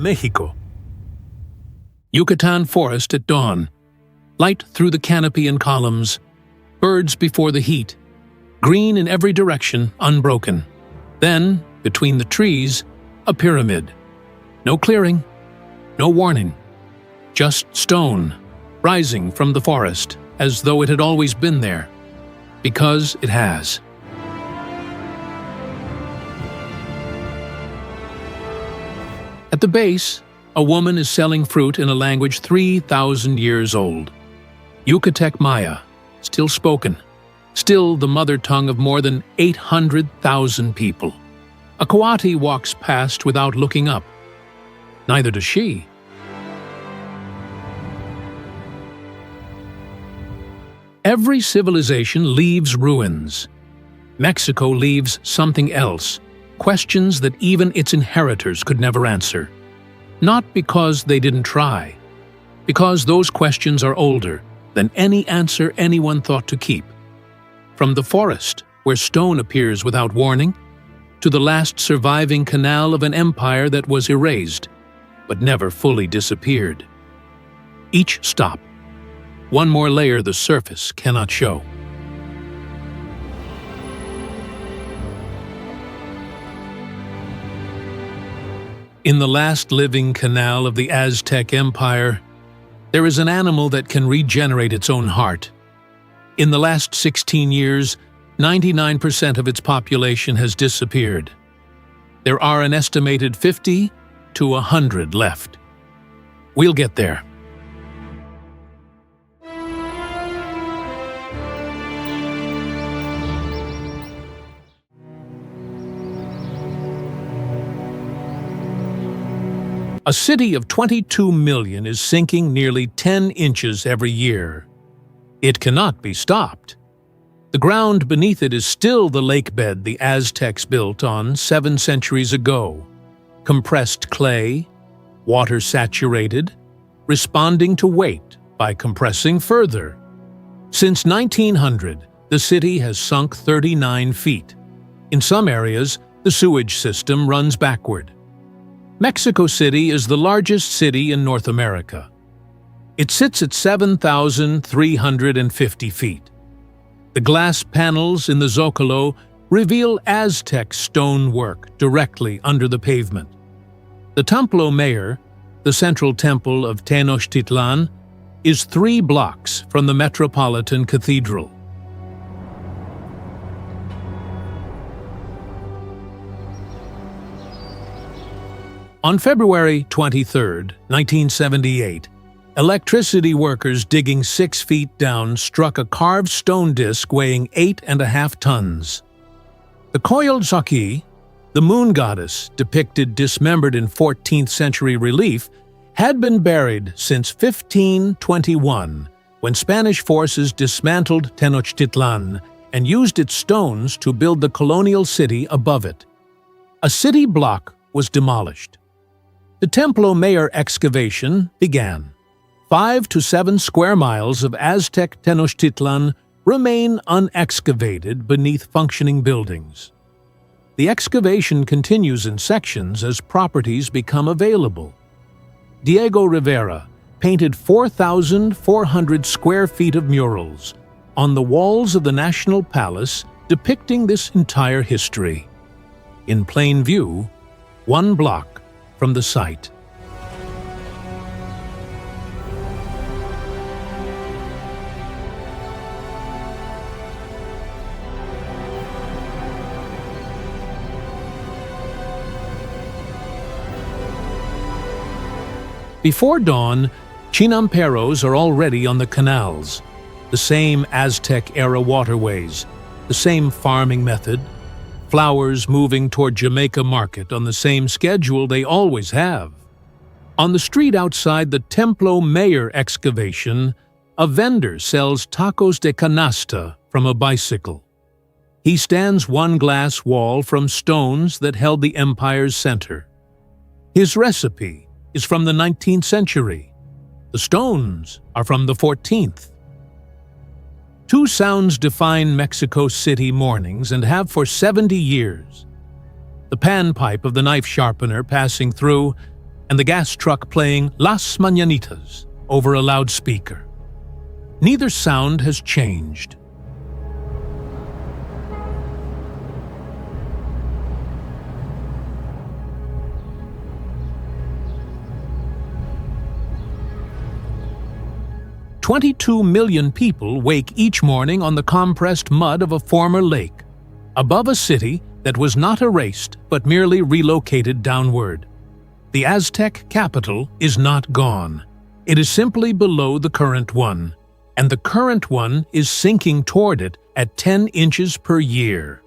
Mexico. Yucatan forest at dawn, light through the canopy and columns, birds before the heat, green in every direction, unbroken. Then, between the trees, a pyramid. No clearing, no warning, just stone, rising from the forest, as though it had always been there, because it has. At the base, a woman is selling fruit in a language 3,000 years old. Yucatec Maya, still spoken, still the mother tongue of more than 800,000 people. A Coati walks past without looking up. Neither does she. Every civilization leaves ruins. Mexico leaves something else, questions that even its inheritors could never answer. Not because they didn't try, because those questions are older than any answer anyone thought to keep. From the forest, where stone appears without warning, to the last surviving canal of an empire that was erased, but never fully disappeared. Each stop, one more layer the surface cannot show. In the last living canal of the Aztec Empire, there is an animal that can regenerate its own heart. In the last 16 years, 99% of its population has disappeared. There are an estimated 50 to 100 left. We'll get there. A city of 22 million is sinking nearly 10 inches every year. It cannot be stopped. The ground beneath it is still the lakebed the Aztecs built on 7 centuries ago. Compressed clay, water saturated, responding to weight by compressing further. Since 1900, the city has sunk 39 feet. In some areas, the sewage system runs backward. Mexico City is the largest city in North America. It sits at 7,350 feet. The glass panels in the Zocalo reveal Aztec stonework directly under the pavement. The Templo Mayor, the central temple of Tenochtitlan, is 3 blocks from the Metropolitan Cathedral. On February 23, 1978, electricity workers digging 6 feet down struck a carved stone disc weighing 8.5 tons. The Coyolxauhqui, the moon goddess depicted dismembered in 14th century relief, had been buried since 1521, when Spanish forces dismantled Tenochtitlan and used its stones to build the colonial city above it. A city block was demolished. The Templo Mayor excavation began. 5 to 7 square miles of Aztec Tenochtitlan remain unexcavated beneath functioning buildings. The excavation continues in sections as properties become available. Diego Rivera painted 4,400 square feet of murals on the walls of the National Palace depicting this entire history. In plain view, 1 block from the site. Before dawn, chinamperos are already on the canals, the same Aztec-era waterways, the same farming method, flowers moving toward Jamaica Market on the same schedule they always have. On the street outside the Templo Mayor excavation, a vendor sells tacos de canasta from a bicycle. He stands 1 glass wall from stones that held the empire's center. His recipe is from the 19th century. The stones are from the 14th. 2 sounds define Mexico City mornings and have for 70 years. The panpipe of the knife sharpener passing through and the gas truck playing Las Mañanitas over a loudspeaker. Neither sound has changed. "22 million people wake each morning on the compressed mud of a former lake, above a city that was not erased but merely relocated downward. The Aztec capital is not gone. It is simply below the current one, and the current one is sinking toward it at 10 inches per year.